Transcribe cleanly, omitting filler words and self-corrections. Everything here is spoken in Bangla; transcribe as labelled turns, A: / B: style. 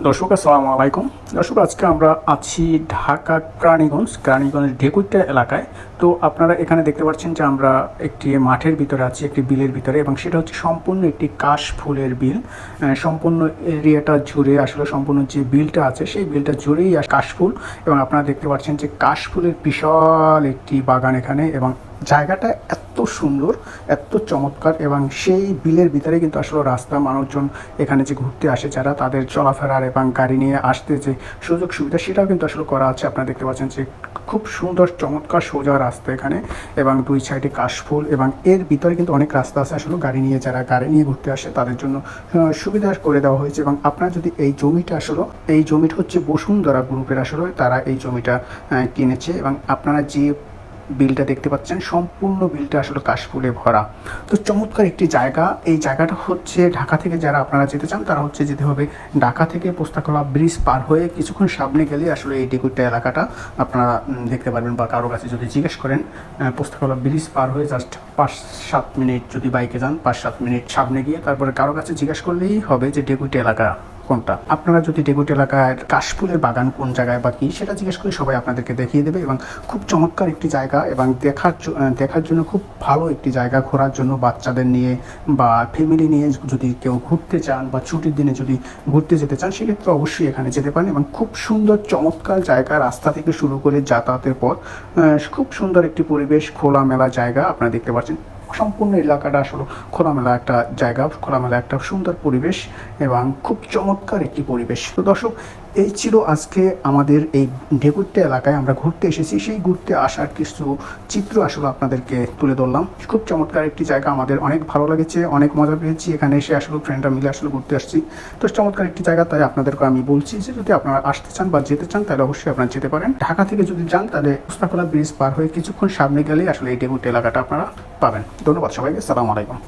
A: দর্শক আসসালামু আলাইকুম। দর্শক আজকে আমরা আছি ঢাকা কেরানীগঞ্জ ঢেকুইটা এলাকায়। তো আপনারা এখানে দেখতে পাচ্ছেন যে আমরা একটি মাঠের ভিতরে আছি, একটি বিলের ভিতরে, এবং সেটা হচ্ছে সম্পূর্ণ একটি কাশ ফুলের বিল। সম্পূর্ণ এরিয়াটা জুড়ে আসলে সম্পূর্ণ যে বিলটা আছে সেই বিলটা জুড়েই কাশফুল, এবং আপনারা দেখতে পাচ্ছেন যে কাশফুলের বিশাল একটি বাগান এখানে, এবং জায়গাটা এত সুন্দর, এত চমৎকার, এবং সেই বিলের ভিতরে কিন্তু আসলে রাস্তা, মানুষজন এখানে যে ঘুরতে আসে যারা, তাদের চলাফেরার এবং গাড়ি নিয়ে আসতে যে সুযোগ সুবিধা সেটাও কিন্তু আসলে করা আছে। আপনারা দেখতে পাচ্ছেন যে খুব সুন্দর চমৎকার সোজা রাস্তা এখানে, এবং দুই সাইডে কাশফুল, এবং এর ভিতরে কিন্তু অনেক রাস্তা আছে আসলে গাড়ি নিয়ে, যারা গাড়ি নিয়ে ঘুরতে আসে তাদের জন্য সুবিধা করে দেওয়া হয়েছে। এবং আপনারা যদি এই জমিটা হচ্ছে বসুন্ধরা গ্রুপের, আসলে তারা এই জমিটা কিনেছে, এবং আপনারা যে বিলটা দেখতে পাচ্ছেন সম্পূর্ণ বিলটা আসলে কাশফুলে ভরা। তো চমৎকার একটি জায়গা। এই জায়গাটা হচ্ছে ঢাকা থেকে যারা আপনারা যেতে চান তারা হচ্ছে যেতে হবে ঢাকা থেকে পোস্তাকলা ব্রিজ পার হয়ে কিছুক্ষণ সামনে গেলে আসলে এই ঢেকুইটা এলাকাটা আপনারা দেখতে পারবেন, বা কারো কাছে যদি জিজ্ঞেস করেন পোস্তাকলা ব্রিজ পার হয়ে জাস্ট 5-7 মিনিট যদি বাইকে যান, 5-7 মিনিট সামনে গিয়ে তারপরে কারো কাছে জিজ্ঞেস করলেই হবে যে ঢেকুইটা এলাকা কোনটা। আপনারা যদি ঢেকুইটা এলাকার কাশফুলের বাগান কোন জায়গায় বা কি সেটা জিজ্ঞেস করে সবাই আপনাদেরকে দেখিয়ে দেবে, এবং খুব চমৎকার একটি জায়গা, এবং দেখার জন্য খুব ভালো একটি জায়গা। ঘোরার জন্য বাচ্চাদের নিয়ে বা ফ্যামিলি নিয়ে যদি কেউ ঘুরতে চান বা ছুটির দিনে যদি ঘুরতে যেতে চান সেক্ষেত্রে অবশ্যই এখানে যেতে পারেন, এবং খুব সুন্দর চমৎকার জায়গা। রাস্তা থেকে শুরু করে যাতায়াতের পর খুব সুন্দর একটি পরিবেশ, খোলামেলা জায়গা। আপনারা দেখতে পাচ্ছেন সম্পূর্ণ এলাকাটা আসলে খোলামেলা একটা জায়গা, খোলামেলা একটা সুন্দর পরিবেশ, এবং খুব চমৎকার একটি পরিবেশ। তো দর্শক, এই ছিল আজকে আমাদের এই ঢেকুইটা এলাকায় আমরা ঘুরতে এসেছি, সেই ঘুরতে আসার কিছু চিত্র আসলে আপনাদেরকে তুলে ধরলাম। খুব চমৎকার একটি জায়গা, আমাদের অনেক ভালো লেগেছে, অনেক মজা পেয়েছি এখানে এসে। আসলে ফ্রেন্ডরা মিলে আসলে ঘুরতে আসছি, তো চমৎকার একটি জায়গা। তাই আপনাদেরকে আমি বলছি যে যদি আপনারা আসতে চান বা যেতে চান তাহলে অবশ্যই আপনারা যেতে পারেন। ঢাকা থেকে যদি যান তাহলে পোস্তাকলা ব্রিজ পার হয়ে কিছুক্ষণ সামনে গেলেই আসলে এই ঢেকুইটা এলাকাটা আপনারা পাবেন। ধন্যবাদ সবাইকে, আসসালামু আলাইকুম।